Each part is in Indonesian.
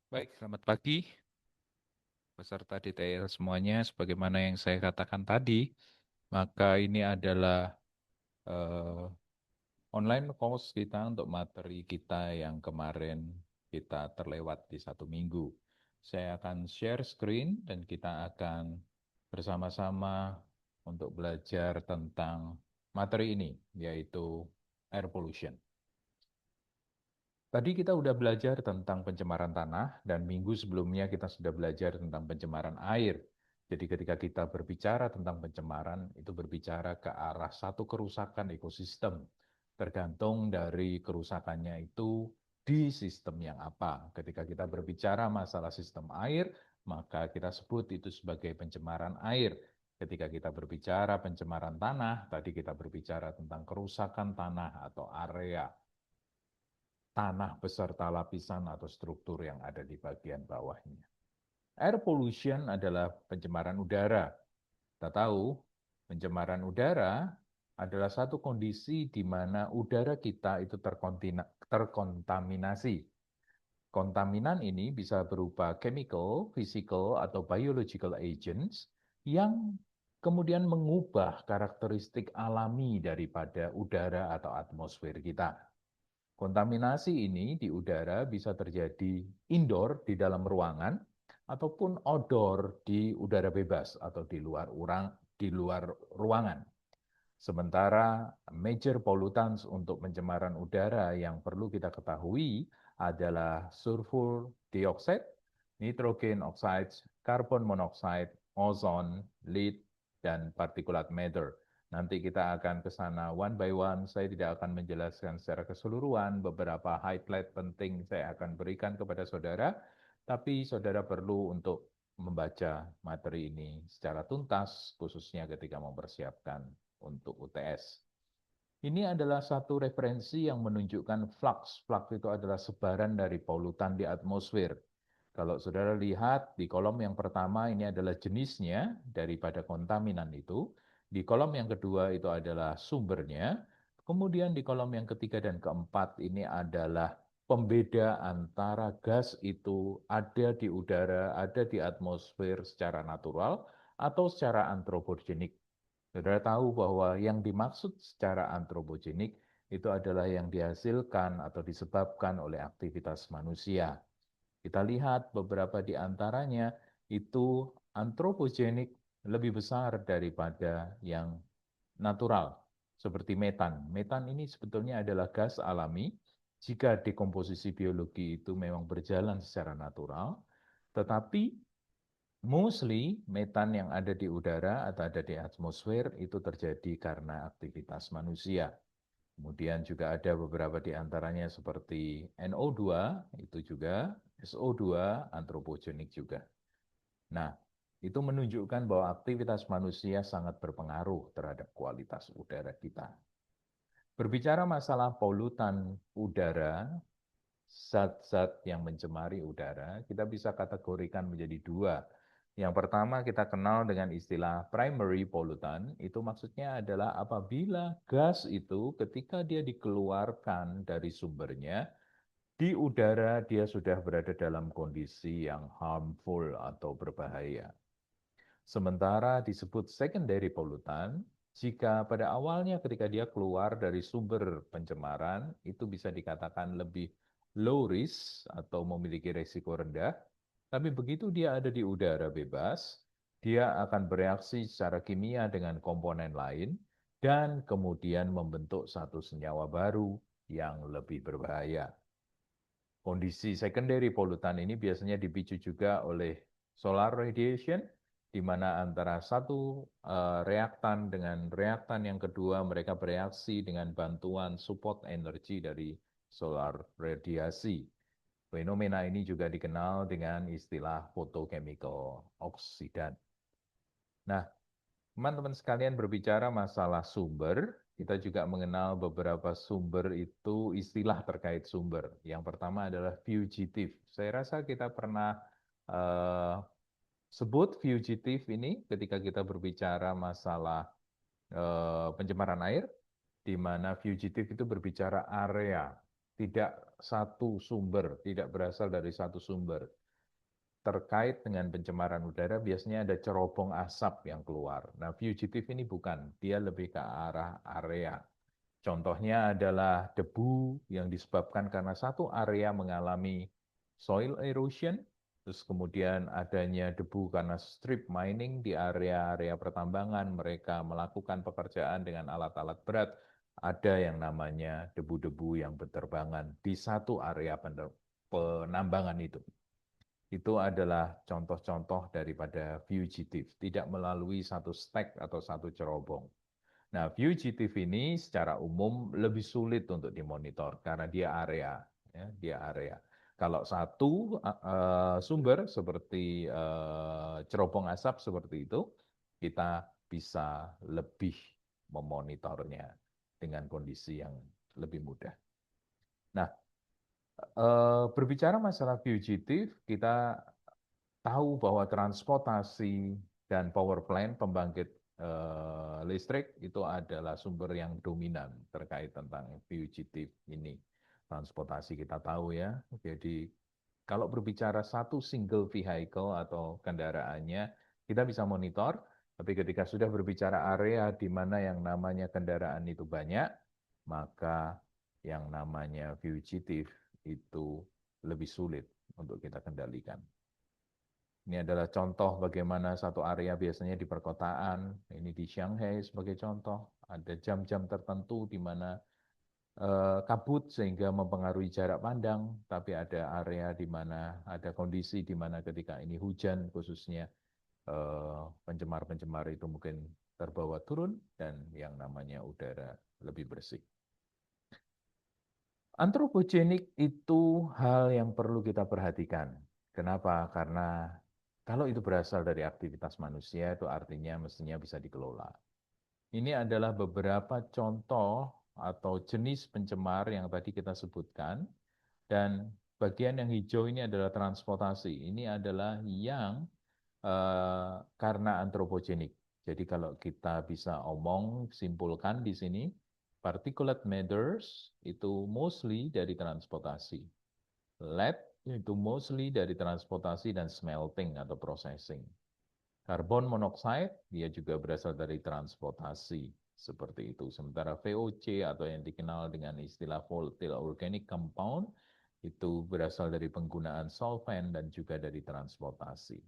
Baik, selamat pagi peserta DTR semuanya. Sebagaimana yang saya katakan tadi, maka ini adalah eh, online course kita untuk materi kita yang kemarin kita terlewat di 1 minggu. Saya akan share screen dan kita akan bersama-sama untuk belajar tentang materi ini, yaitu air pollution. Tadi kita sudah belajar tentang pencemaran tanah dan minggu sebelumnya kita sudah belajar tentang pencemaran air. Jadi ketika kita berbicara tentang pencemaran, itu berbicara ke arah satu kerusakan ekosistem. Tergantung dari kerusakannya itu di sistem yang apa. Ketika kita berbicara masalah sistem air, maka kita sebut itu sebagai pencemaran air. Ketika kita berbicara pencemaran tanah, tadi kita berbicara tentang kerusakan tanah atau area tanah beserta lapisan atau struktur yang ada di bagian bawahnya. Air pollution adalah pencemaran udara. Kita tahu, pencemaran udara adalah satu kondisi di mana udara kita itu terkontaminasi. Kontaminan ini bisa berupa chemical, physical, atau biological agents yang kemudian mengubah karakteristik alami daripada udara atau atmosfer kita. Kontaminasi ini di udara bisa terjadi indoor di dalam ruangan ataupun outdoor di udara bebas atau di luar ruangan. Sementara major pollutants untuk pencemaran udara yang perlu kita ketahui adalah sulfur dioxide, nitrogen oxide, carbon monoxide, ozon, lead, dan particulate matter. Nanti kita akan ke sana one by one. Saya tidak akan menjelaskan secara keseluruhan. Beberapa highlight penting saya akan berikan kepada saudara, tapi saudara perlu untuk membaca materi ini secara tuntas, khususnya ketika mempersiapkan untuk UTS. Ini adalah satu referensi yang menunjukkan flux. Flux itu adalah sebaran dari polutan di atmosfer. Kalau saudara lihat di kolom yang pertama ini adalah jenisnya daripada kontaminan itu. Di kolom yang kedua itu adalah sumbernya. Kemudian di kolom yang ketiga dan keempat ini adalah pembeda antara gas itu ada di udara, ada di atmosfer secara natural atau secara antropogenik. Saudara tahu bahwa yang dimaksud secara antropogenik itu adalah yang dihasilkan atau disebabkan oleh aktivitas manusia. Kita lihat beberapa di antaranya itu antropogenik lebih besar daripada yang natural, seperti metan. Metan ini sebetulnya adalah gas alami jika dekomposisi biologi itu memang berjalan secara natural, tetapi mostly metan yang ada di udara atau ada di atmosfer itu terjadi karena aktivitas manusia. Kemudian juga ada beberapa di antaranya seperti NO2, itu juga SO2, antropogenik juga. Nah, itu menunjukkan bahwa aktivitas manusia sangat berpengaruh terhadap kualitas udara kita. Berbicara masalah polutan udara, zat-zat yang mencemari udara, kita bisa kategorikan menjadi dua. Yang pertama kita kenal dengan istilah primary pollutant, itu maksudnya adalah apabila gas itu ketika dia dikeluarkan dari sumbernya, di udara dia sudah berada dalam kondisi yang harmful atau berbahaya. Sementara disebut secondary pollutant, jika pada awalnya ketika dia keluar dari sumber pencemaran, itu bisa dikatakan lebih low risk atau memiliki risiko rendah, tapi begitu dia ada di udara bebas, dia akan bereaksi secara kimia dengan komponen lain dan kemudian membentuk satu senyawa baru yang lebih berbahaya. Kondisi secondary polutan ini biasanya dipicu juga oleh solar radiation, di mana antara satu reaktan dengan reaktan yang kedua mereka bereaksi dengan bantuan support energi dari solar radiasi. Fenomena ini juga dikenal dengan istilah photochemical oksidan. Nah, teman-teman sekalian berbicara masalah sumber, kita juga mengenal beberapa sumber itu istilah terkait sumber. Yang pertama adalah fugitive. Saya rasa kita pernah eh, sebut fugitive ini ketika kita berbicara masalah pencemaran air, di mana fugitive itu berbicara area. tidak satu sumber, tidak berasal dari satu sumber. Terkait dengan pencemaran udara, biasanya ada cerobong asap yang keluar. Nah, fugitif ini bukan, dia lebih ke arah area. Contohnya adalah debu yang disebabkan karena satu area mengalami soil erosion, terus kemudian adanya debu karena strip mining di area-area pertambangan, mereka melakukan pekerjaan dengan alat-alat berat, ada yang namanya debu-debu yang berterbangan di satu area penambangan itu. Itu adalah contoh-contoh daripada fugitif, tidak melalui satu stack atau satu cerobong. Nah, fugitif ini secara umum lebih sulit untuk dimonitor karena dia area, ya, dia area. Kalau satu sumber seperti cerobong asap seperti itu, kita bisa lebih memonitornya dengan kondisi yang lebih mudah. Nah, berbicara masalah fugitif, kita tahu bahwa transportasi dan power plant pembangkit listrik itu adalah sumber yang dominan terkait tentang fugitif ini. Transportasi kita tahu ya, jadi kalau berbicara satu single vehicle atau kendaraannya, kita bisa monitor, tapi ketika sudah berbicara area di mana yang namanya kendaraan itu banyak, maka yang namanya fugitif itu lebih sulit untuk kita kendalikan. Ini adalah contoh bagaimana satu area biasanya di perkotaan, ini di Shanghai sebagai contoh, ada jam-jam tertentu di mana kabut sehingga mempengaruhi jarak pandang, tapi ada area di mana ada kondisi di mana ketika ini hujan khususnya pencemar-pencemar itu mungkin terbawa turun dan yang namanya udara lebih bersih. Antropogenik itu hal yang perlu kita perhatikan. Kenapa? Karena kalau itu berasal dari aktivitas manusia, itu artinya mestinya bisa dikelola. Ini adalah beberapa contoh atau jenis pencemar yang tadi kita sebutkan, dan bagian yang hijau ini adalah transportasi. Ini adalah yang karena antropogenik. Jadi kalau kita bisa omong, simpulkan di sini, particulate matters itu mostly dari transportasi. Lead itu mostly dari transportasi dan smelting atau processing. Karbon monoksida dia juga berasal dari transportasi seperti itu. Sementara VOC atau yang dikenal dengan istilah volatile organic compound itu berasal dari penggunaan solvent dan juga dari transportasi.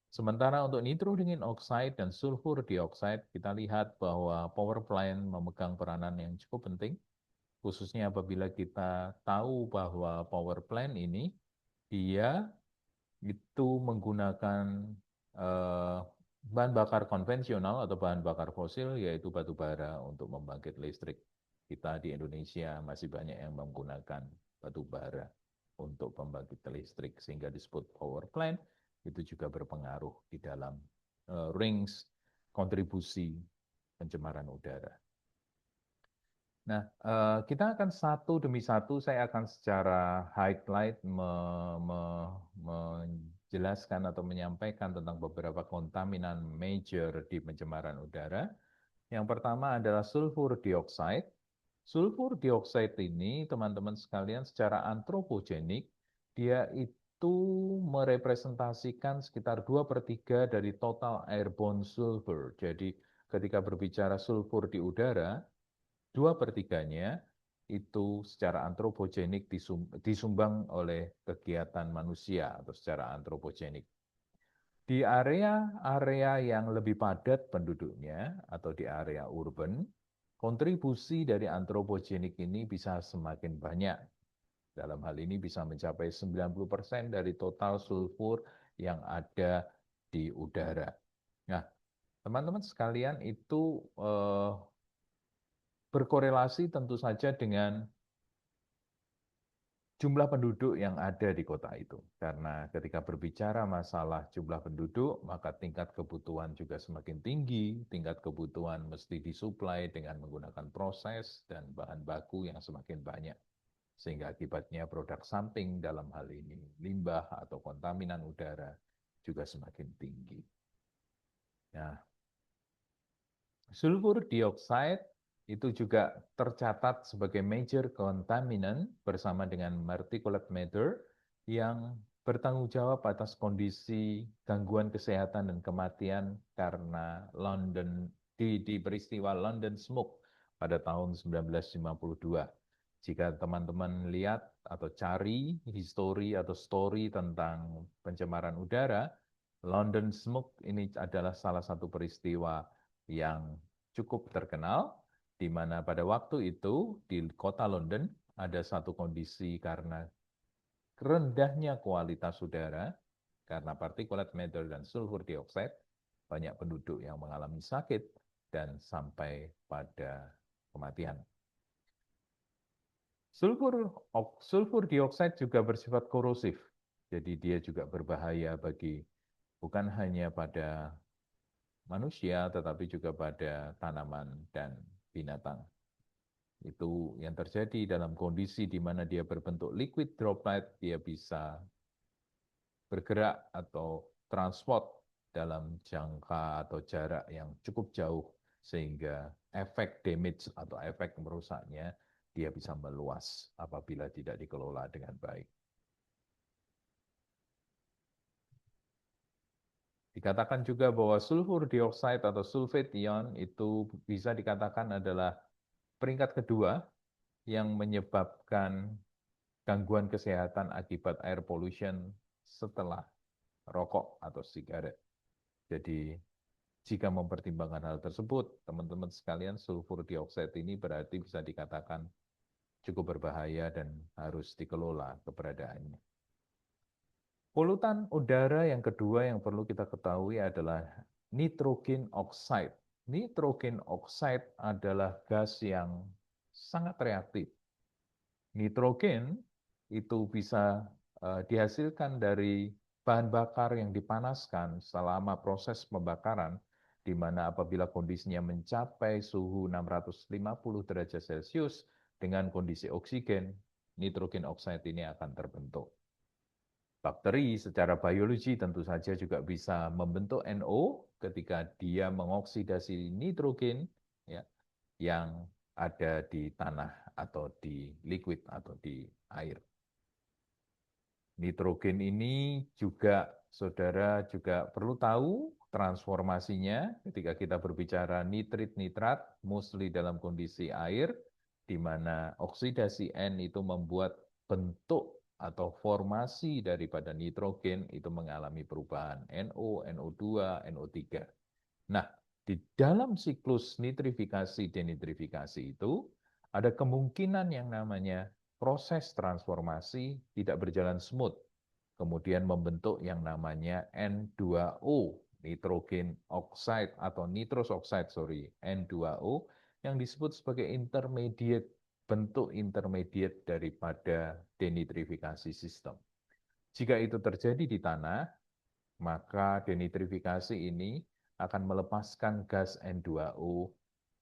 Sementara untuk nitrogen oxide dan sulfur dioxide, kita lihat bahwa power plant memegang peranan yang cukup penting, khususnya apabila kita tahu bahwa power plant ini, dia itu menggunakan bahan bakar konvensional atau bahan bakar fosil, yaitu batu bara untuk membangkit listrik. Kita di Indonesia masih banyak yang menggunakan batu bara untuk pembangkit listrik, sehingga disebut power plant, itu juga berpengaruh di dalam rings kontribusi pencemaran udara. Nah, kita akan satu demi satu, saya akan secara highlight menjelaskan atau menyampaikan tentang beberapa kontaminan major di pencemaran udara. Yang pertama adalah sulfur dioxide. Sulfur dioxide ini, teman-teman sekalian, secara antropogenik, dia itu merepresentasikan sekitar 2/3 dari total airborne sulfur. Jadi ketika berbicara sulfur di udara, 2/3-nya itu secara antropogenik disumbang oleh kegiatan manusia atau secara antropogenik. Di area-area yang lebih padat penduduknya atau di area urban, kontribusi dari antropogenik ini bisa semakin banyak. Dalam hal ini bisa mencapai 90% dari total sulfur yang ada di udara. Nah, teman-teman sekalian, itu berkorelasi tentu saja dengan jumlah penduduk yang ada di kota itu. Karena ketika berbicara masalah jumlah penduduk, maka tingkat kebutuhan juga semakin tinggi, tingkat kebutuhan mesti disuplai dengan menggunakan proses dan bahan baku yang semakin banyak. Sehingga akibatnya produk samping dalam hal ini, limbah atau kontaminan udara juga semakin tinggi. Nah, sulfur dioxide itu juga tercatat sebagai major contaminant bersama dengan particulate matter yang bertanggung jawab atas kondisi gangguan kesehatan dan kematian karena di peristiwa London Smoke pada tahun 1952. Jika teman-teman lihat atau cari histori atau story tentang pencemaran udara, London Smoke ini adalah salah satu peristiwa yang cukup terkenal, di mana pada waktu itu di kota London ada satu kondisi karena rendahnya kualitas udara, karena particulate matter dan sulfur dioxide, banyak penduduk yang mengalami sakit dan sampai pada kematian. Sulfur dioxide juga bersifat korosif, jadi dia juga berbahaya bagi bukan hanya pada manusia, tetapi juga pada tanaman dan binatang. Itu yang terjadi dalam kondisi di mana dia berbentuk liquid droplet, dia bisa bergerak atau transport dalam jangka atau jarak yang cukup jauh, sehingga efek damage atau efek merusaknya dia bisa meluas apabila tidak dikelola dengan baik. Dikatakan juga bahwa sulfur dioxide atau sulfate ion itu bisa dikatakan adalah peringkat kedua yang menyebabkan gangguan kesehatan akibat air pollution setelah rokok atau sigaret. Jadi jika mempertimbangkan hal tersebut, teman-teman sekalian, sulfur dioxide ini berarti bisa dikatakan cukup berbahaya dan harus dikelola keberadaannya. Polutan udara yang kedua yang perlu kita ketahui adalah nitrogen oxide. Nitrogen oxide adalah gas yang sangat reaktif. Nitrogen itu bisa dihasilkan dari bahan bakar yang dipanaskan selama proses pembakaran, di mana apabila kondisinya mencapai suhu 650 derajat Celcius dengan kondisi oksigen, nitrogen oxide ini akan terbentuk. Bakteri secara biologi tentu saja juga bisa membentuk NO ketika dia mengoksidasi nitrogen ya, yang ada di tanah atau di liquid atau di air. Nitrogen ini juga saudara juga perlu tahu transformasinya ketika kita berbicara nitrit-nitrat, mostly dalam kondisi air, di mana oksidasi N itu membuat bentuk atau formasi daripada nitrogen itu mengalami perubahan NO, NO2, NO3. Nah, di dalam siklus nitrifikasi denitrifikasi itu ada kemungkinan yang namanya proses transformasi tidak berjalan smooth, kemudian membentuk yang namanya N2O, nitrogen oxide atau nitrous oxide, N2O, yang disebut sebagai intermediate, bentuk intermediate daripada denitrifikasi sistem. Jika itu terjadi di tanah, maka denitrifikasi ini akan melepaskan gas N2O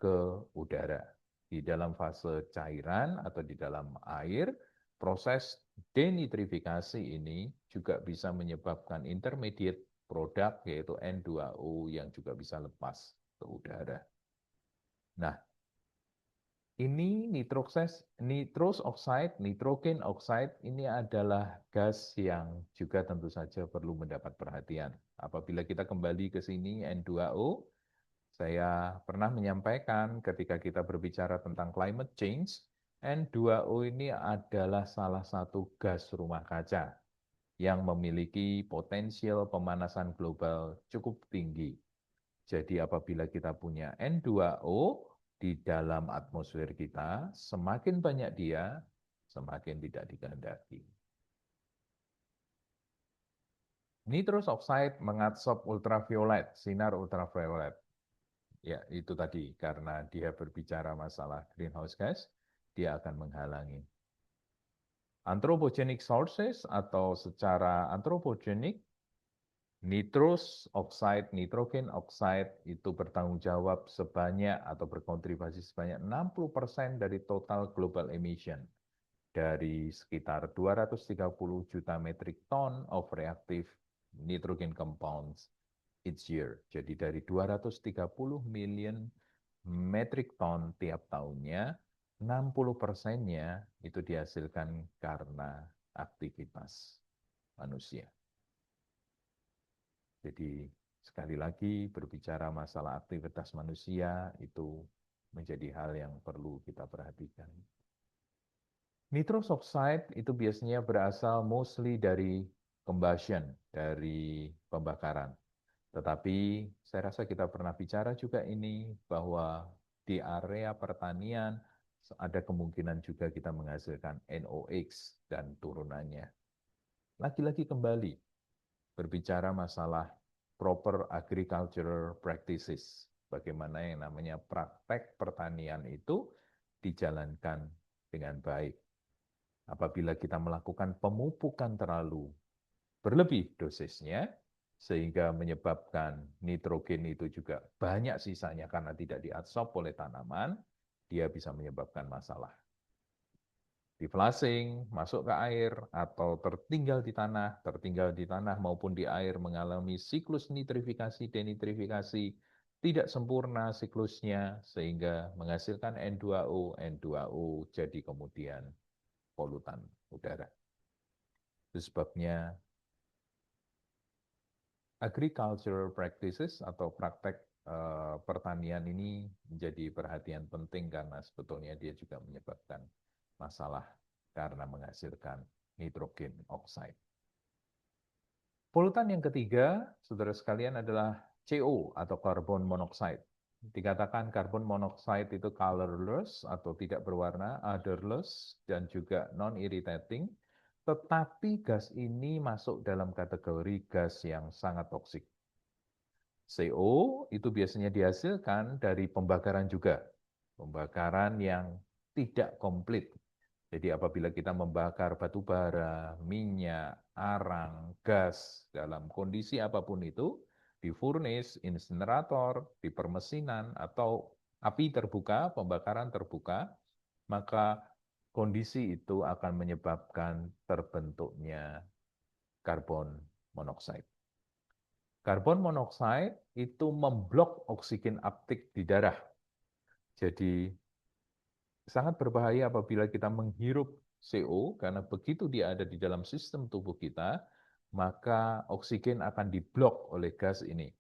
ke udara. Di dalam fase cairan atau di dalam air, proses denitrifikasi ini juga bisa menyebabkan intermediate produk yaitu N2O yang juga bisa lepas ke udara. Nah, ini nitrous oxide, nitrogen oxide ini adalah gas yang juga tentu saja perlu mendapat perhatian. Apabila kita kembali ke sini N2O, saya pernah menyampaikan ketika kita berbicara tentang climate change, N2O ini adalah salah satu gas rumah kaca yang memiliki potensial pemanasan global cukup tinggi. Jadi apabila kita punya N2O di dalam atmosfer kita, semakin banyak dia, semakin tidak dikehendaki. Nitrous oxide mengadsorb ultraviolet, sinar ultraviolet. Ya, itu tadi, karena dia berbicara masalah greenhouse gas, dia akan menghalangi. Anthropogenic sources atau secara anthropogenic, nitrous oxide, nitrogen oxide itu bertanggung jawab sebanyak atau berkontribusi sebanyak 60% dari total global emission dari sekitar 230 juta metric ton of reactive nitrogen compounds each year. Jadi dari 230 million metrik ton tiap tahunnya, 60%-nya itu dihasilkan karena aktivitas manusia. Jadi sekali lagi berbicara masalah aktivitas manusia itu menjadi hal yang perlu kita perhatikan. Nitrous oxide itu biasanya berasal mostly dari combustion, dari pembakaran. Tetapi saya rasa kita pernah bicara juga ini bahwa di area pertanian ada kemungkinan juga kita menghasilkan NOx dan turunannya. Lagi-lagi kembali berbicara masalah proper agricultural practices, bagaimana yang namanya praktek pertanian itu dijalankan dengan baik. Apabila kita melakukan pemupukan terlalu berlebih dosisnya, sehingga menyebabkan nitrogen itu juga banyak sisanya karena tidak diabsorb oleh tanaman, dia bisa menyebabkan masalah. Deflasing, masuk ke air, atau tertinggal di tanah maupun di air mengalami siklus nitrifikasi, denitrifikasi, tidak sempurna siklusnya, sehingga menghasilkan N2O, N2O jadi kemudian polutan udara. Itu sebabnya agricultural practices atau praktek pertanian ini menjadi perhatian penting karena sebetulnya dia juga menyebabkan masalah karena menghasilkan nitrogen oxide. Polutan yang ketiga, saudara sekalian, adalah CO atau carbon monoxide. Dikatakan carbon monoxide itu colorless atau tidak berwarna, odorless, dan juga non-irritating. Tetapi gas ini masuk dalam kategori gas yang sangat toksik. CO itu biasanya dihasilkan dari pembakaran juga. Pembakaran yang tidak komplit. Jadi apabila kita membakar batu bara, minyak, arang, gas dalam kondisi apapun itu, di furnace, insinerator, di permesinan, atau api terbuka, pembakaran terbuka, maka kondisi itu akan menyebabkan terbentuknya karbon monoksida. Karbon monoksida itu memblok oksigen uptake di darah. Jadi sangat berbahaya apabila kita menghirup CO, karena begitu dia ada di dalam sistem tubuh kita, maka oksigen akan diblok oleh gas ini.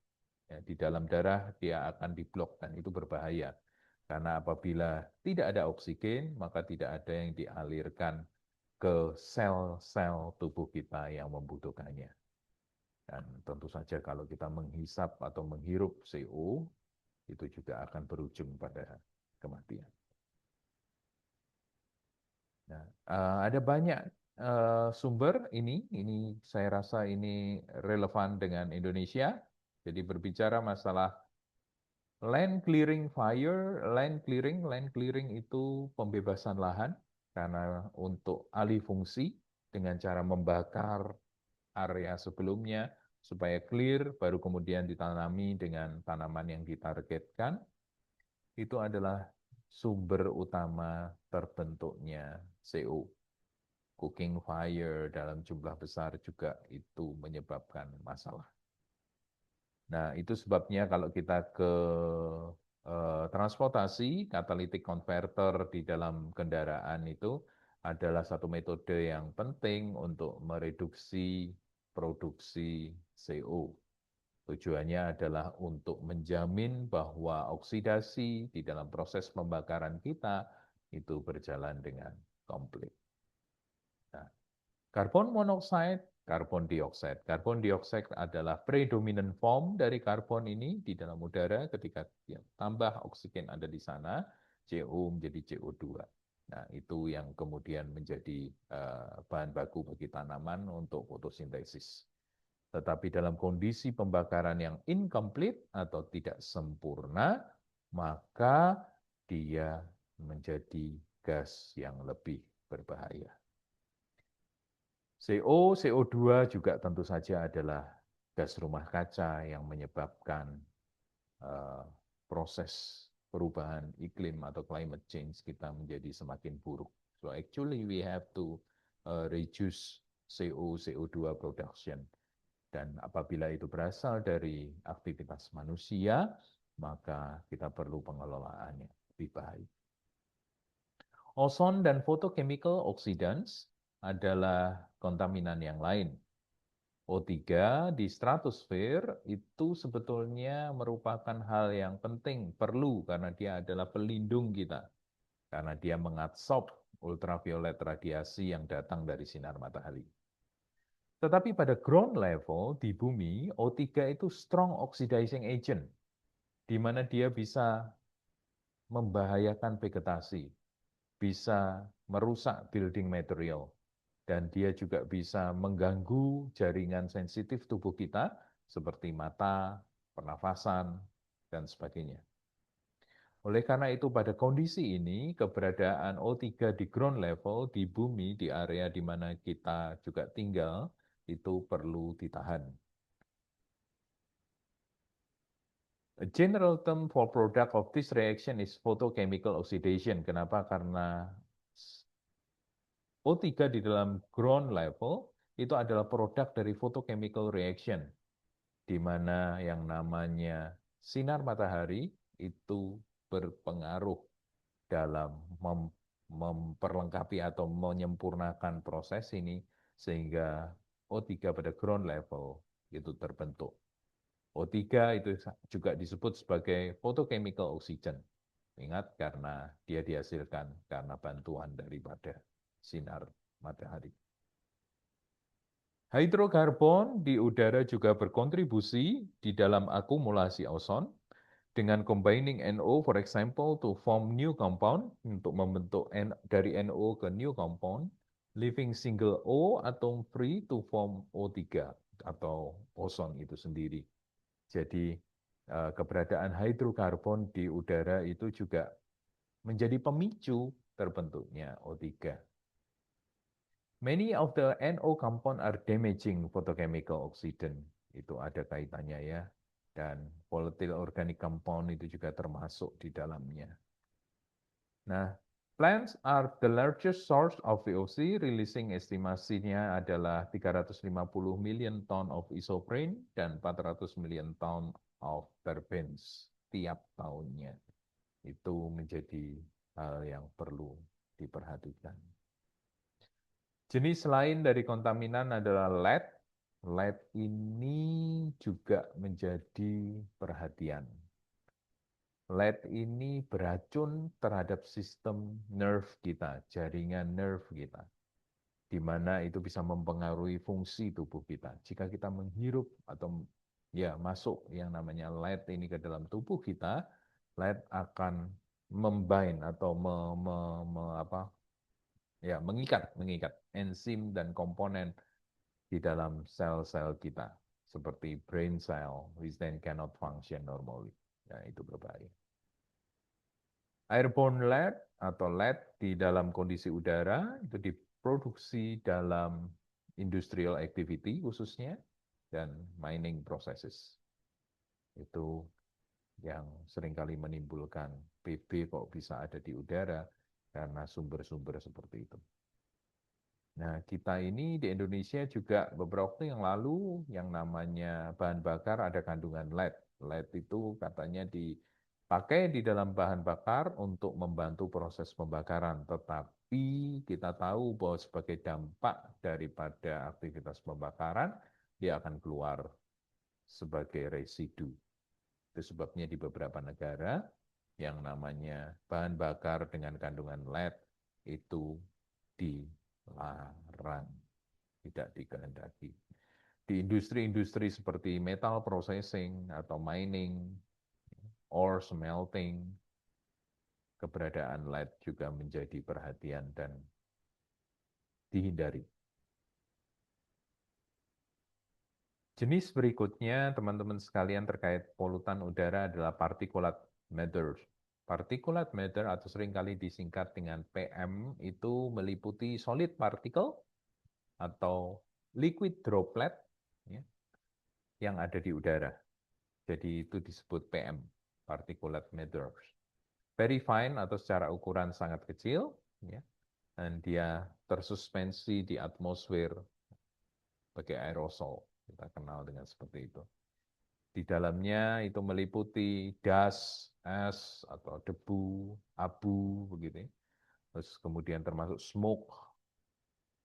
Ya, di dalam darah dia akan diblok dan itu berbahaya. Karena apabila tidak ada oksigen, maka tidak ada yang dialirkan ke sel-sel tubuh kita yang membutuhkannya. Dan tentu saja kalau kita menghisap atau menghirup CO, itu juga akan berujung pada kematian. Nah, ada banyak sumber ini saya rasa ini relevan dengan Indonesia. Jadi berbicara masalah land clearing fire, land clearing itu pembebasan lahan karena untuk alih fungsi dengan cara membakar area sebelumnya supaya clear, baru kemudian ditanami dengan tanaman yang ditargetkan, itu adalah sumber utama terbentuknya CO. Cooking fire dalam jumlah besar juga itu menyebabkan masalah. Nah, itu sebabnya kalau kita ke transportasi, catalytic converter di dalam kendaraan itu adalah satu metode yang penting untuk mereduksi produksi CO. Tujuannya adalah untuk menjamin bahwa oksidasi di dalam proses pembakaran kita itu berjalan dengan komplit. Nah, karbon monoksida, karbon dioksida. Karbon dioksida adalah predominant form dari karbon ini di dalam udara ketika tambah oksigen ada di sana, CO menjadi CO2. Nah, itu yang kemudian menjadi bahan baku bagi tanaman untuk fotosintesis. Tetapi dalam kondisi pembakaran yang incomplete atau tidak sempurna, maka dia menjadi gas yang lebih berbahaya. CO, CO2 juga tentu saja adalah gas rumah kaca yang menyebabkan proses perubahan iklim atau climate change kita menjadi semakin buruk. So actually we have to reduce CO, CO2 production. Dan apabila itu berasal dari aktivitas manusia, maka kita perlu pengelolaannya lebih baik. Ozon dan photochemical oxidants adalah kontaminan yang lain. O3 di stratosfer itu sebetulnya merupakan hal yang penting, perlu karena dia adalah pelindung kita. Karena dia mengadsorb ultraviolet radiasi yang datang dari sinar matahari. Tetapi pada ground level di bumi, O3 itu strong oxidizing agent, di mana dia bisa membahayakan vegetasi, bisa merusak building material, dan dia juga bisa mengganggu jaringan sensitif tubuh kita seperti mata, pernafasan, dan sebagainya. Oleh karena itu pada kondisi ini keberadaan O3 di ground level di bumi di area di mana kita juga tinggal itu perlu ditahan. A general term for product of this reaction is photochemical oxidation. Kenapa? Karena O3 di dalam ground level itu adalah produk dari photochemical reaction, di mana yang namanya sinar matahari itu berpengaruh dalam memperlengkapi atau menyempurnakan proses ini sehingga O3 pada ground level itu terbentuk. O3 itu juga disebut sebagai photochemical oxygen. Ingat karena dia dihasilkan karena bantuan daripada sinar matahari. Hidrokarbon di udara juga berkontribusi di dalam akumulasi ozon dengan combining NO, for example, to form new compound, untuk membentuk dari NO ke new compound, leaving single O atom free to form O3 atau ozon itu sendiri. Jadi keberadaan hidrokarbon di udara itu juga menjadi pemicu terbentuknya O3. Many of the NO compound are damaging photochemical oxidant. Itu ada kaitannya ya. Dan volatile organic compound itu juga termasuk di dalamnya. Nah, plants are the largest source of VOC, releasing estimasinya adalah 350 million ton of isoprene dan 400 million ton of terpenes tiap tahunnya. Itu menjadi hal yang perlu diperhatikan. Jenis lain dari kontaminan adalah lead. Lead ini juga menjadi perhatian. Lead ini beracun terhadap sistem nerve kita, jaringan nerve kita, di mana itu bisa mempengaruhi fungsi tubuh kita. Jika kita menghirup atau ya masuk yang namanya lead ini ke dalam tubuh kita, lead akan membind atau mengikat enzim dan komponen di dalam sel-sel kita, seperti brain cell, which then cannot function normally. Ya, itu berbahaya. Airborne lead atau lead di dalam kondisi udara itu diproduksi dalam industrial activity khususnya dan mining processes. Itu yang seringkali menimbulkan PB kok bisa ada di udara karena sumber-sumber seperti itu. Nah, kita ini di Indonesia juga beberapa waktu yang lalu yang namanya bahan bakar ada kandungan lead. Lead itu katanya dipakai di dalam bahan bakar untuk membantu proses pembakaran. Tetapi kita tahu bahwa sebagai dampak daripada aktivitas pembakaran, dia akan keluar sebagai residu. Itu sebabnya di beberapa negara yang namanya bahan bakar dengan kandungan lead itu dilarang, tidak dikehendaki. Di industri-industri seperti metal processing atau mining, ore smelting, keberadaan lead juga menjadi perhatian dan dihindari. Jenis berikutnya, teman-teman sekalian, terkait polutan udara adalah particulate matter. Particulate matter atau seringkali disingkat dengan PM itu meliputi solid particle atau liquid droplet ya, yang ada di udara. Jadi itu disebut PM, particulate matter. Very fine atau secara ukuran sangat kecil, ya, dan dia tersuspensi di atmosfer sebagai aerosol. Kita kenal dengan seperti itu. Di dalamnya itu meliputi dust, es, atau debu, abu, begitu. Terus kemudian termasuk smoke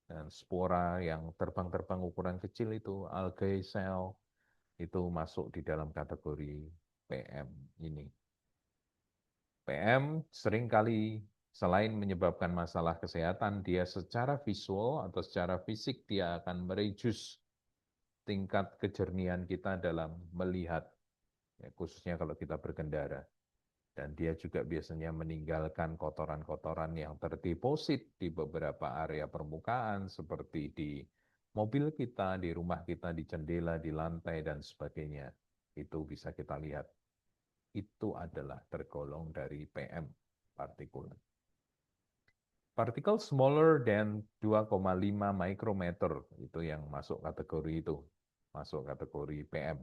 dan spora yang terbang-terbang ukuran kecil itu, algae cell, itu masuk di dalam kategori PM ini. PM seringkali selain menyebabkan masalah kesehatan, dia secara visual atau secara fisik dia akan mereduce tingkat kejernihan kita dalam melihat, ya, khususnya kalau kita berkendara. Dan dia juga biasanya meninggalkan kotoran-kotoran yang terdeposit di beberapa area permukaan seperti di mobil kita, di rumah kita, di jendela, di lantai, dan sebagainya. Itu bisa kita lihat. Itu adalah tergolong dari PM, partikulat. Partikel smaller than 2,5 mikrometer, itu yang masuk kategori itu. Masuk kategori PM.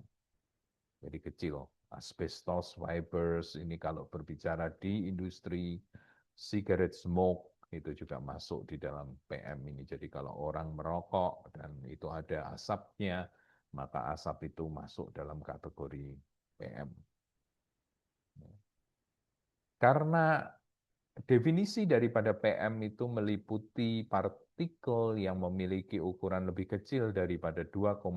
Jadi kecil. Asbestos fibers, ini kalau berbicara di industri, cigarette smoke, itu juga masuk di dalam PM ini. Jadi kalau orang merokok dan itu ada asapnya, maka asap itu masuk dalam kategori PM. Karena definisi daripada PM itu meliputi partikel yang memiliki ukuran lebih kecil daripada 2,5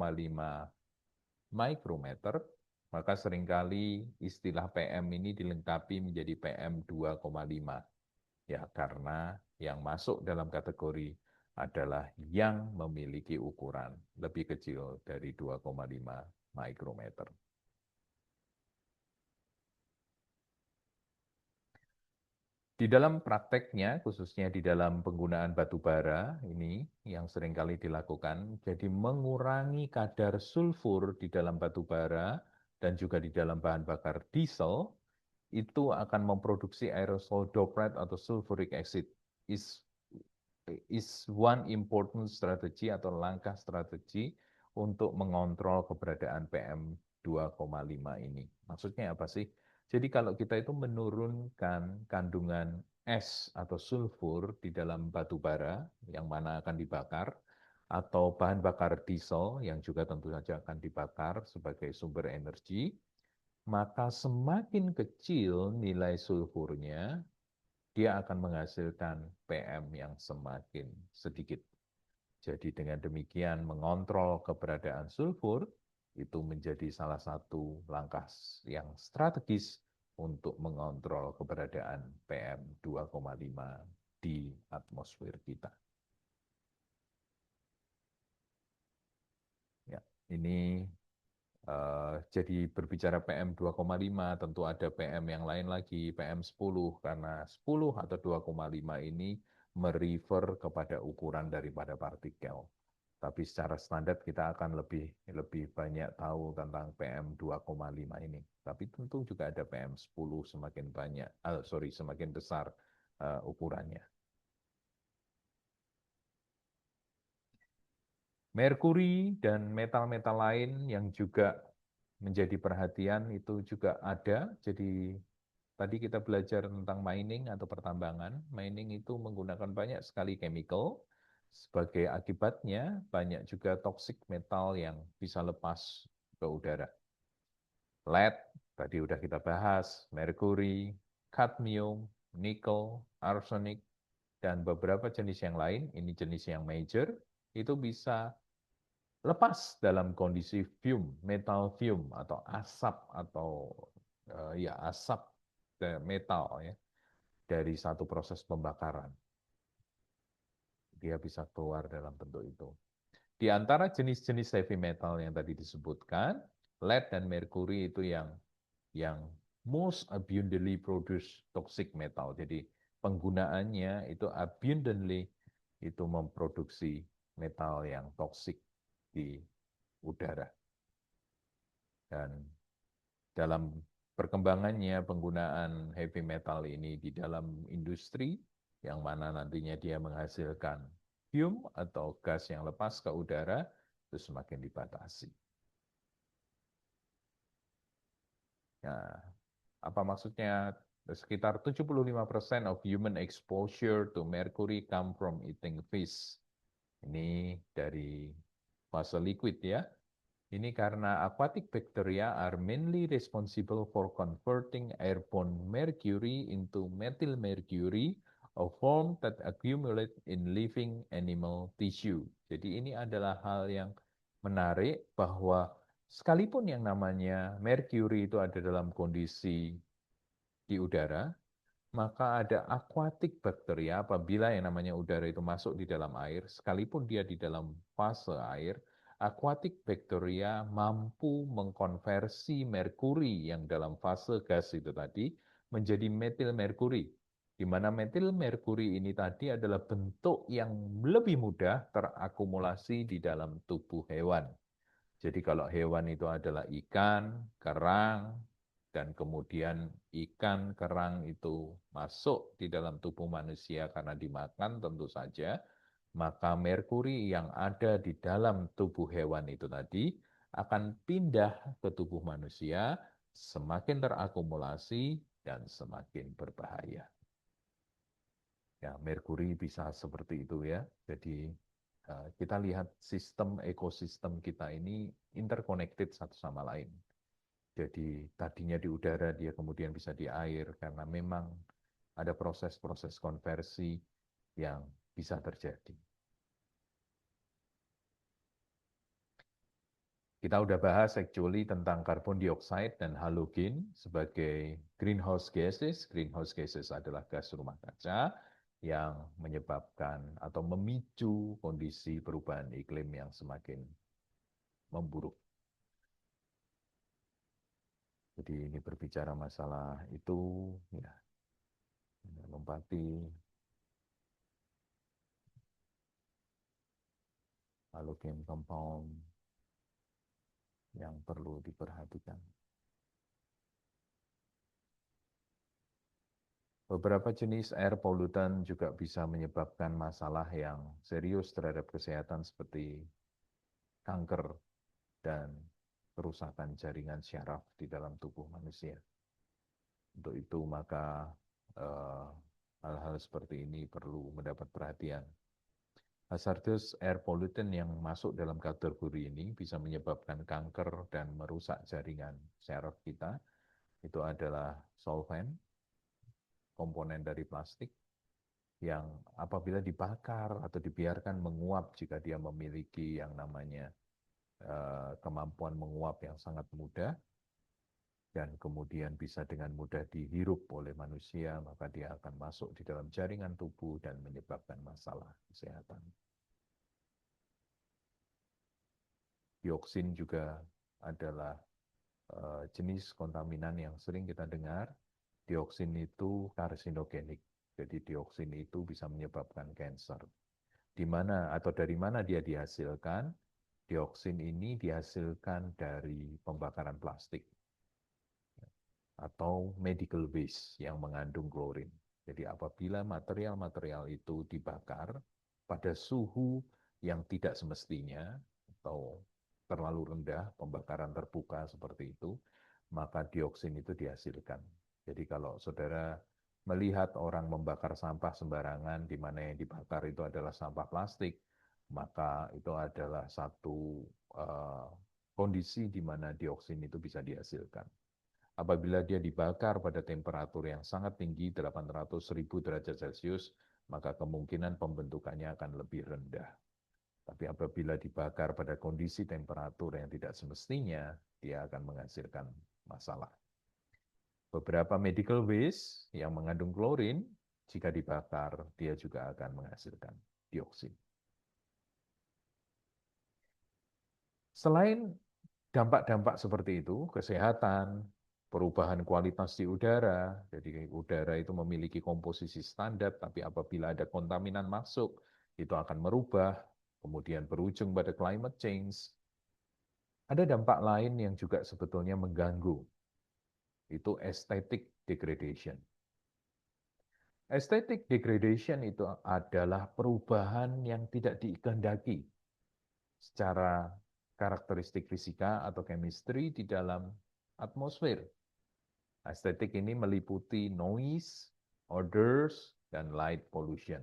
mikrometer, maka seringkali istilah PM ini dilengkapi menjadi PM 2,5. Ya, karena yang masuk dalam kategori adalah yang memiliki ukuran lebih kecil dari 2,5 mikrometer. Di dalam prakteknya, khususnya di dalam penggunaan batu bara, ini yang seringkali dilakukan, jadi mengurangi kadar sulfur di dalam batu bara dan juga di dalam bahan bakar diesel, itu akan memproduksi aerosol droplet atau sulfuric acid. Is one important strategy atau langkah strategi untuk mengontrol keberadaan PM 2,5 ini. Maksudnya apa sih? Jadi kalau kita itu menurunkan kandungan es atau sulfur di dalam batu bara yang mana akan dibakar, atau bahan bakar diesel yang juga tentu saja akan dibakar sebagai sumber energi, maka semakin kecil nilai sulfurnya, dia akan menghasilkan PM yang semakin sedikit. Jadi dengan demikian mengontrol keberadaan sulfur itu menjadi salah satu langkah yang strategis untuk mengontrol keberadaan PM 2,5 di atmosfer kita. Ya, ini jadi berbicara PM 2,5 tentu ada PM yang lain lagi, PM 10, karena 10 atau 2,5 ini merefer kepada ukuran daripada partikel. Tapi secara standar kita akan lebih banyak tahu tentang PM 2,5 ini. Tapi tentu juga ada PM 10 semakin banyak, semakin besar ukurannya. Merkuri dan metal-metal lain yang juga menjadi perhatian itu juga ada. Jadi tadi kita belajar tentang mining atau pertambangan. Mining itu menggunakan banyak sekali chemical. Sebagai akibatnya banyak juga toxic metal yang bisa lepas ke udara. Lead, tadi udah kita bahas, merkuri, cadmium, nikel, arsenik, dan beberapa jenis yang lain, ini jenis yang major, itu bisa lepas dalam kondisi fume, metal fume atau asap atau ya asap metal ya dari satu proses pembakaran. Dia bisa keluar dalam bentuk itu. Di antara jenis-jenis heavy metal yang tadi disebutkan, lead dan merkuri itu yang most abundantly produce toxic metal. Jadi penggunaannya itu abundantly itu memproduksi metal yang toksik di udara. Dan dalam perkembangannya penggunaan heavy metal ini di dalam industri, yang mana nantinya dia menghasilkan fume atau gas yang lepas ke udara, itu semakin dibatasi. Nah, apa maksudnya? Sekitar 75% of human exposure to mercury come from eating fish. Ini dari fase liquid ya. Ini karena aquatic bacteria are mainly responsible for converting airborne mercury into methyl mercury, a form that accumulate in living animal tissue. Jadi ini adalah hal yang menarik bahwa sekalipun yang namanya mercury itu ada dalam kondisi di udara, maka ada aquatic bacteria apabila yang namanya udara itu masuk di dalam air, sekalipun dia di dalam fase air, aquatic bacteria mampu mengkonversi merkuri yang dalam fase gas itu tadi menjadi metil merkuri. Di mana metil merkuri ini tadi adalah bentuk yang lebih mudah terakumulasi di dalam tubuh hewan. Jadi kalau hewan itu adalah ikan, kerang, dan kemudian ikan, kerang itu masuk di dalam tubuh manusia karena dimakan tentu saja, maka merkuri yang ada di dalam tubuh hewan itu tadi akan pindah ke tubuh manusia, semakin terakumulasi dan semakin berbahaya. Ya, merkuri bisa seperti itu ya. Jadi kita lihat sistem ekosistem kita ini interconnected satu sama lain. Jadi tadinya di udara, dia kemudian bisa di air, karena memang ada proses-proses konversi yang bisa terjadi. Kita udah bahas actually tentang carbon dioxide dan halogen sebagai greenhouse gases. Greenhouse gases adalah gas rumah kaca yang menyebabkan atau memicu kondisi perubahan iklim yang semakin memburuk. Jadi ini berbicara masalah itu, ya, lompati, halogen compound yang perlu diperhatikan. Beberapa jenis air pollutant juga bisa menyebabkan masalah yang serius terhadap kesehatan seperti kanker dan kerusakan jaringan syaraf di dalam tubuh manusia. Untuk itu maka hal-hal seperti ini perlu mendapat perhatian. Hazardous air pollutant yang masuk dalam kategori ini bisa menyebabkan kanker dan merusak jaringan syaraf kita. Itu adalah solvent, komponen dari plastik, yang apabila dibakar atau dibiarkan menguap, jika dia memiliki yang namanya kemampuan menguap yang sangat mudah, dan kemudian bisa dengan mudah dihirup oleh manusia, maka dia akan masuk di dalam jaringan tubuh dan menyebabkan masalah kesehatan. Dioksin juga adalah jenis kontaminan yang sering kita dengar. Dioksin itu karsinogenik, jadi dioksin itu bisa menyebabkan kanker. Di mana atau dari mana dia dihasilkan? Dioksin ini dihasilkan dari pembakaran plastik atau medical waste yang mengandung klorin. Jadi apabila material-material itu dibakar pada suhu yang tidak semestinya atau terlalu rendah, pembakaran terbuka seperti itu, maka dioksin itu dihasilkan. Jadi kalau saudara melihat orang membakar sampah sembarangan, di mana yang dibakar itu adalah sampah plastik, maka itu adalah satu kondisi di mana dioksin itu bisa dihasilkan. Apabila dia dibakar pada temperatur yang sangat tinggi, 800.000 derajat Celcius, maka kemungkinan pembentukannya akan lebih rendah. Tapi apabila dibakar pada kondisi temperatur yang tidak semestinya, dia akan menghasilkan masalah. Beberapa medical waste yang mengandung klorin, jika dibakar, dia juga akan menghasilkan dioksin. Selain dampak-dampak seperti itu, kesehatan, perubahan kualitas di udara, jadi udara itu memiliki komposisi standar, tapi apabila ada kontaminan masuk, itu akan merubah, kemudian berujung pada climate change. Ada dampak lain yang juga sebetulnya mengganggu, itu aesthetic degradation. Aesthetic degradation itu adalah perubahan yang tidak dikehendaki secara karakteristik fisika atau chemistry di dalam atmosfer. Estetik ini meliputi noise, odors, dan light pollution.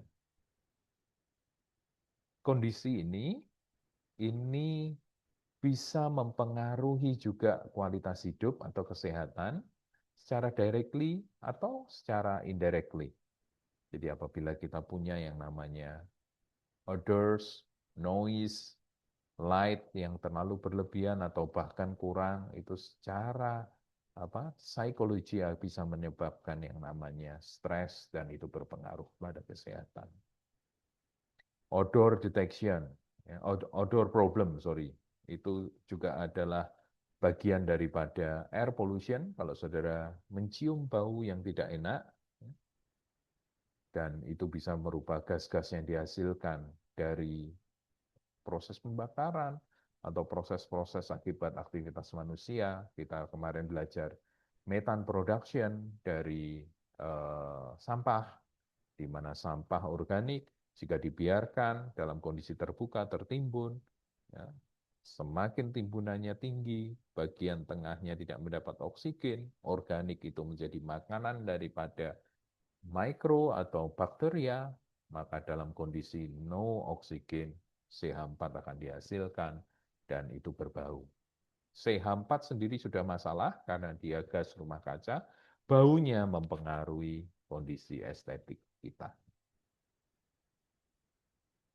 Kondisi ini bisa mempengaruhi juga kualitas hidup atau kesehatan secara directly atau secara indirectly. Jadi apabila kita punya yang namanya odors, noise, light yang terlalu berlebihan atau bahkan kurang, itu secara psikologi bisa menyebabkan yang namanya stres dan itu berpengaruh pada kesehatan. Odor detection, ya, odor problem, sorry, itu juga adalah bagian daripada air pollution. Kalau saudara mencium bau yang tidak enak, dan itu bisa merubah gas-gas yang dihasilkan dari proses pembakaran atau proses-proses akibat aktivitas manusia. Kita kemarin belajar methane production dari sampah, di mana sampah organik jika dibiarkan dalam kondisi terbuka tertimbun, ya, semakin timbunannya tinggi, bagian tengahnya tidak mendapat oksigen, organik itu menjadi makanan daripada mikro atau bakteria, maka dalam kondisi no oksigen, CH4 akan dihasilkan dan itu berbau. CH4 sendiri sudah masalah karena dia gas rumah kaca, baunya mempengaruhi kondisi estetik kita.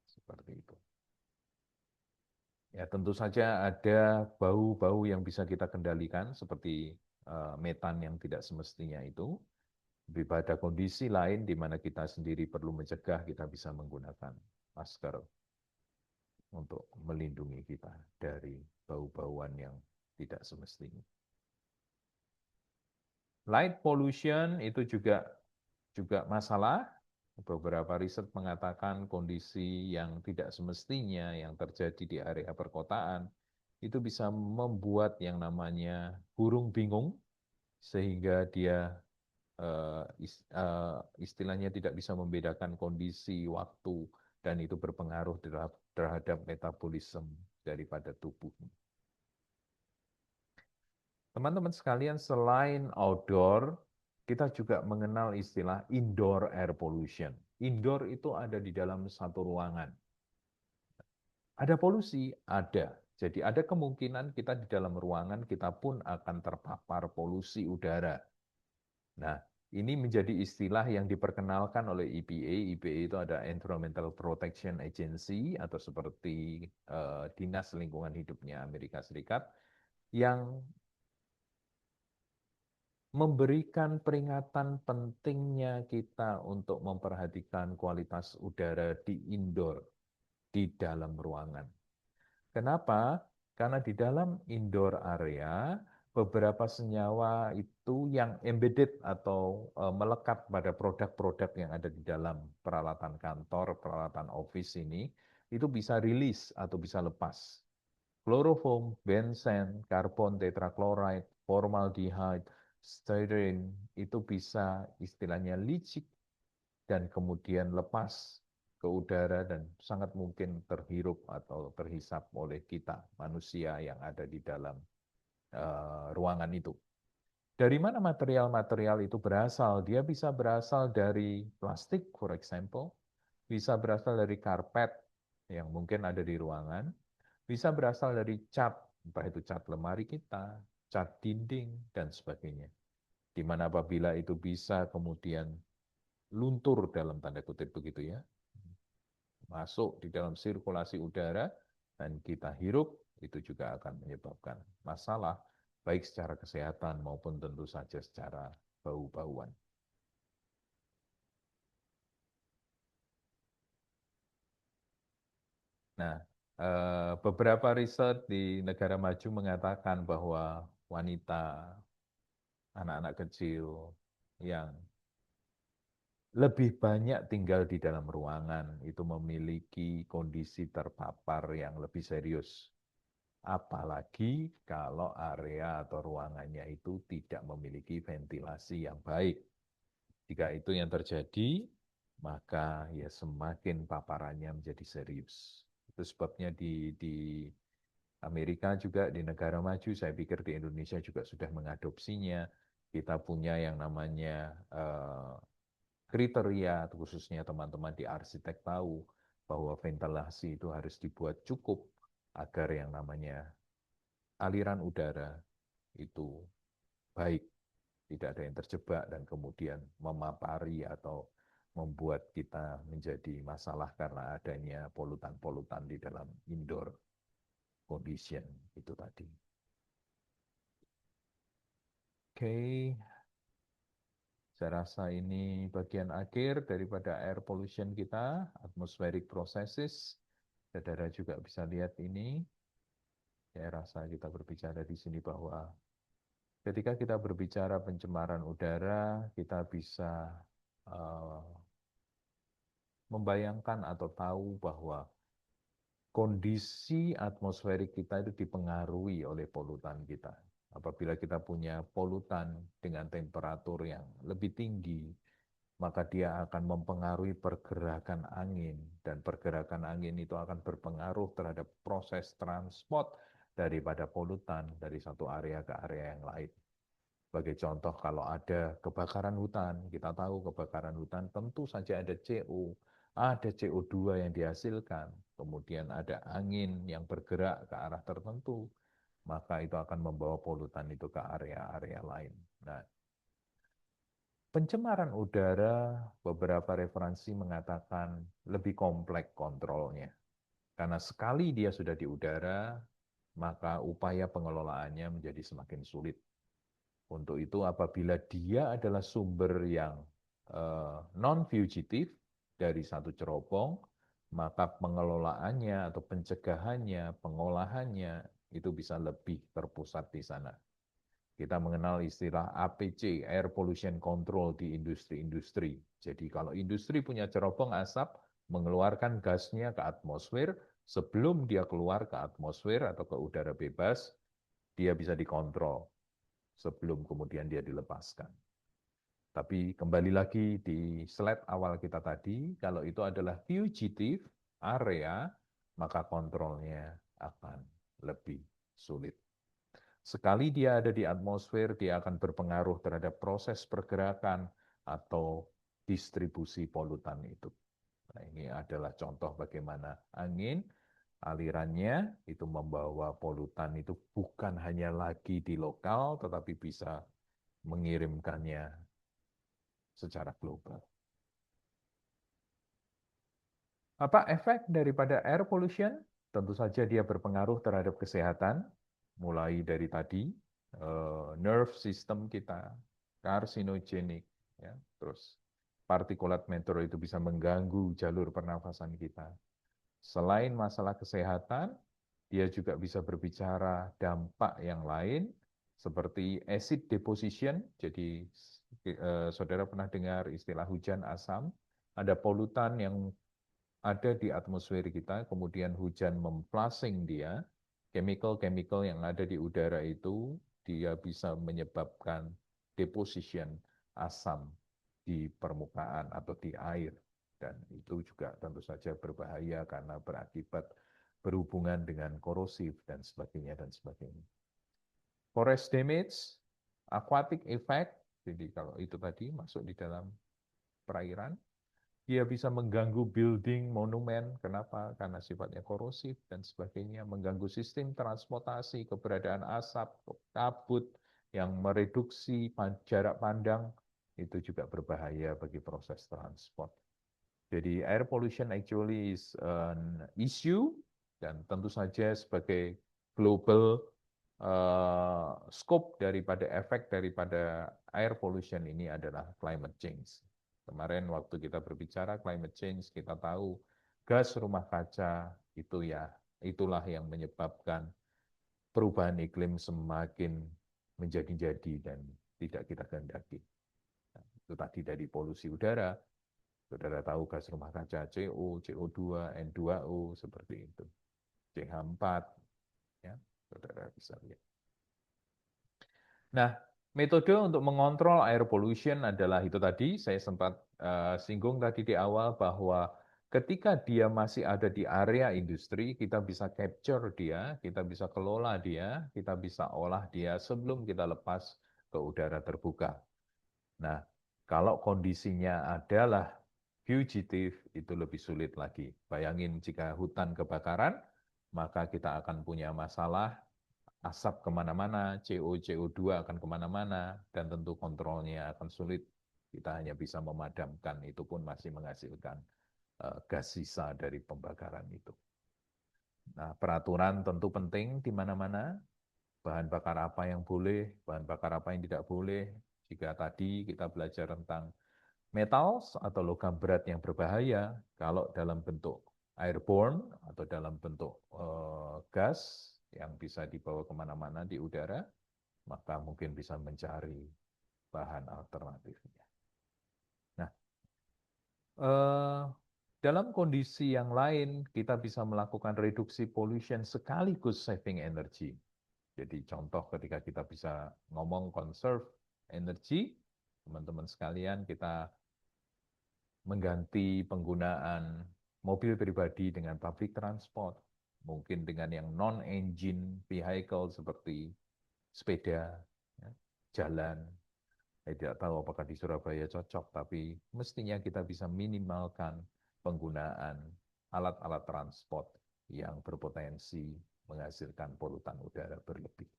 Seperti itu. Ya, tentu saja ada bau-bau yang bisa kita kendalikan seperti metan yang tidak semestinya itu. Pada kondisi lain di mana kita sendiri perlu mencegah, kita bisa menggunakan masker untuk melindungi kita dari bau-bauan yang tidak semestinya. Light pollution itu juga masalah. Beberapa riset mengatakan kondisi yang tidak semestinya yang terjadi di area perkotaan itu bisa membuat yang namanya burung bingung sehingga dia istilahnya tidak bisa membedakan kondisi, waktu, dan itu berpengaruh terhadap metabolisme daripada tubuh. Teman-teman sekalian, selain outdoor, kita juga mengenal istilah indoor air pollution. Indoor itu ada di dalam satu ruangan. Ada polusi? Ada. Jadi ada kemungkinan kita di dalam ruangan kita pun akan terpapar polusi udara. Nah, ini menjadi istilah yang diperkenalkan oleh EPA. EPA itu ada Environmental Protection Agency atau seperti Dinas Lingkungan Hidupnya Amerika Serikat yang memberikan peringatan pentingnya kita untuk memperhatikan kualitas udara di indoor, di dalam ruangan. Kenapa? Karena di dalam indoor area, beberapa senyawa itu yang embedded atau melekat pada produk-produk yang ada di dalam peralatan kantor, peralatan office ini, itu bisa rilis atau bisa lepas. Kloroform, benzen, karbon tetrachloride, formaldehyde, styrene, itu bisa istilahnya licik dan kemudian lepas ke udara dan sangat mungkin terhirup atau terhisap oleh kita, manusia yang ada di dalam ruangan itu. Dari mana material-material itu berasal? Dia bisa berasal dari plastik, for example, bisa berasal dari karpet yang mungkin ada di ruangan, bisa berasal dari cat, entah itu cat lemari kita, cat dinding, dan sebagainya. Di mana apabila itu bisa kemudian luntur dalam tanda kutip begitu ya, masuk di dalam sirkulasi udara dan kita hirup, itu juga akan menyebabkan masalah baik secara kesehatan maupun tentu saja secara bau-bauan. Nah, beberapa riset di negara maju mengatakan bahwa wanita, anak-anak kecil yang lebih banyak tinggal di dalam ruangan itu memiliki kondisi terpapar yang lebih serius. Apalagi kalau area atau ruangannya itu tidak memiliki ventilasi yang baik. Jika itu yang terjadi, maka ya semakin paparannya menjadi serius. Itu sebabnya di Amerika juga di negara maju, saya pikir di Indonesia juga sudah mengadopsinya. Kita punya yang namanya kriteria, khususnya teman-teman di arsitek tahu bahwa ventilasi itu harus dibuat cukup agar yang namanya aliran udara itu baik, tidak ada yang terjebak dan kemudian memapari atau membuat kita menjadi masalah karena adanya polutan-polutan di dalam indoor condition itu tadi. Oke, saya rasa ini bagian akhir daripada air pollution kita, atmospheric processes. Saudara juga bisa lihat ini. Saya rasa kita berbicara di sini bahwa ketika kita berbicara pencemaran udara, kita bisa uh, membayangkan atau tahu bahwa kondisi atmosferik kita itu dipengaruhi oleh polutan kita. Apabila kita punya polutan dengan temperatur yang lebih tinggi, maka dia akan mempengaruhi pergerakan angin, dan pergerakan angin itu akan berpengaruh terhadap proses transport daripada polutan dari satu area ke area yang lain. Sebagai contoh, kalau ada kebakaran hutan, kita tahu kebakaran hutan tentu saja ada CO, ada CO2 yang dihasilkan, kemudian ada angin yang bergerak ke arah tertentu, maka itu akan membawa polutan itu ke area-area lain. Nah, pencemaran udara, beberapa referensi mengatakan lebih kompleks kontrolnya. Karena sekali dia sudah di udara, maka upaya pengelolaannya menjadi semakin sulit. Untuk itu apabila dia adalah sumber yang non-fugitif dari satu cerobong, maka pengelolaannya atau pencegahannya, pengolahannya itu bisa lebih terpusat di sana. Kita mengenal istilah APC, Air Pollution Control di industri-industri. Jadi kalau industri punya cerobong asap, mengeluarkan gasnya ke atmosfer, sebelum dia keluar ke atmosfer atau ke udara bebas, dia bisa dikontrol sebelum kemudian dia dilepaskan. Tapi kembali lagi di slide awal kita tadi, kalau itu adalah fugitive area, maka kontrolnya akan lebih sulit. Sekali dia ada di atmosfer, dia akan berpengaruh terhadap proses pergerakan atau distribusi polutan itu. Nah, ini adalah contoh bagaimana angin, alirannya itu membawa polutan itu bukan hanya lagi di lokal, tetapi bisa mengirimkannya secara global. Apa efek daripada air pollution? Tentu saja dia berpengaruh terhadap kesehatan, mulai dari tadi, nerve system kita, karsinogenik, ya, terus partikulat matter itu bisa mengganggu jalur pernafasan kita. Selain masalah kesehatan, dia juga bisa berbicara dampak yang lain, seperti acid deposition. Jadi, saudara pernah dengar istilah hujan asam, ada polutan yang ada di atmosfer kita, kemudian hujan memflushing dia, chemical-chemical yang ada di udara itu, dia bisa menyebabkan deposition asam di permukaan atau di air. Dan itu juga tentu saja berbahaya karena berakibat berhubungan dengan korosif dan sebagainya dan sebagainya. Forest damage, aquatic effect, jadi kalau itu tadi masuk di dalam perairan, dia bisa mengganggu building, monumen. Kenapa? Karena sifatnya korosif dan sebagainya. Mengganggu sistem transportasi, keberadaan asap, kabut yang mereduksi jarak pandang, itu juga berbahaya bagi proses transport. Jadi air pollution actually is an issue, dan tentu saja sebagai global scope daripada efek daripada air pollution ini adalah climate change. Kemarin waktu kita berbicara climate change, kita tahu gas rumah kaca itu ya, itulah yang menyebabkan perubahan iklim semakin menjadi-jadi dan tidak kita kehendaki. Nah, itu tadi dari polusi udara, saudara tahu gas rumah kaca CO, CO2, N2O, seperti itu. CH4, ya, saudara bisa lihat. Nah, metode untuk mengontrol air pollution adalah itu tadi, saya sempat singgung tadi di awal bahwa ketika dia masih ada di area industri, kita bisa capture dia, kita bisa kelola dia, kita bisa olah dia sebelum kita lepas ke udara terbuka. Nah, kalau kondisinya adalah fugitive, itu lebih sulit lagi. Bayangin jika hutan kebakaran, maka kita akan punya masalah asap kemana-mana, CO2 akan kemana-mana, dan tentu kontrolnya akan sulit. Kita hanya bisa memadamkan, itu pun masih menghasilkan gas sisa dari pembakaran itu. Nah, peraturan tentu penting di mana-mana, bahan bakar apa yang boleh, bahan bakar apa yang tidak boleh. Jika tadi kita belajar tentang metals atau logam berat yang berbahaya, kalau dalam bentuk airborne atau dalam bentuk gas yang bisa dibawa kemana-mana di udara, maka mungkin bisa mencari bahan alternatifnya. Nah, dalam kondisi yang lain, kita bisa melakukan reduksi pollution sekaligus saving energy. Jadi contoh ketika kita bisa ngomong conserve energy, teman-teman sekalian, kita mengganti penggunaan mobil pribadi dengan public transport, mungkin dengan yang non-engine vehicle seperti sepeda, ya, jalan. Saya tidak tahu apakah di Surabaya cocok, tapi mestinya kita bisa minimalkan penggunaan alat-alat transport yang berpotensi menghasilkan polutan udara berlebih.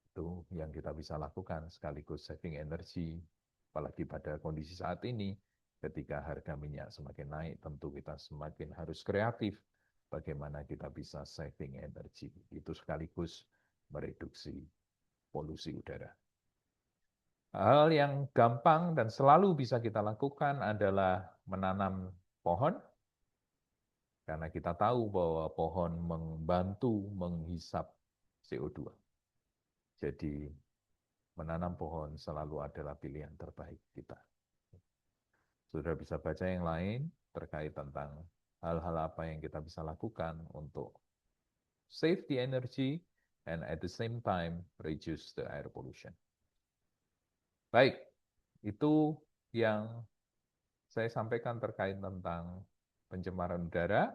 Itu yang kita bisa lakukan sekaligus saving energy, apalagi pada kondisi saat ini, ketika harga minyak semakin naik, tentu kita semakin harus kreatif bagaimana kita bisa saving energy. Itu sekaligus mereduksi polusi udara. Hal yang gampang dan selalu bisa kita lakukan adalah menanam pohon, karena kita tahu bahwa pohon membantu menghisap CO2. Jadi menanam pohon selalu adalah pilihan terbaik kita. Sudah bisa baca yang lain terkait tentang hal-hal apa yang kita bisa lakukan untuk save the energy and at the same time reduce the air pollution. Baik, itu yang saya sampaikan terkait tentang pencemaran udara.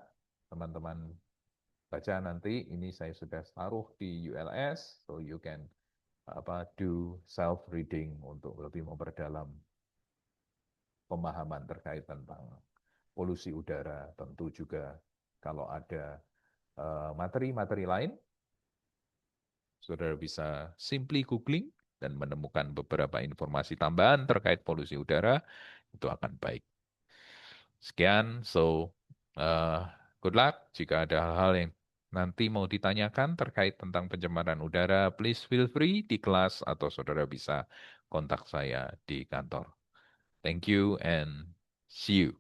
Teman-teman baca nanti, ini saya sudah taruh di ULS, so you can do self reading untuk lebih memperdalam pemahaman terkait tentang polusi udara. Tentu juga kalau ada materi-materi lain, saudara bisa simply googling dan menemukan beberapa informasi tambahan terkait polusi udara, itu akan baik. Sekian, good luck. Jika ada hal-hal yang nanti mau ditanyakan terkait tentang pencemaran udara, please feel free di kelas atau saudara bisa kontak saya di kantor. Thank you and see you.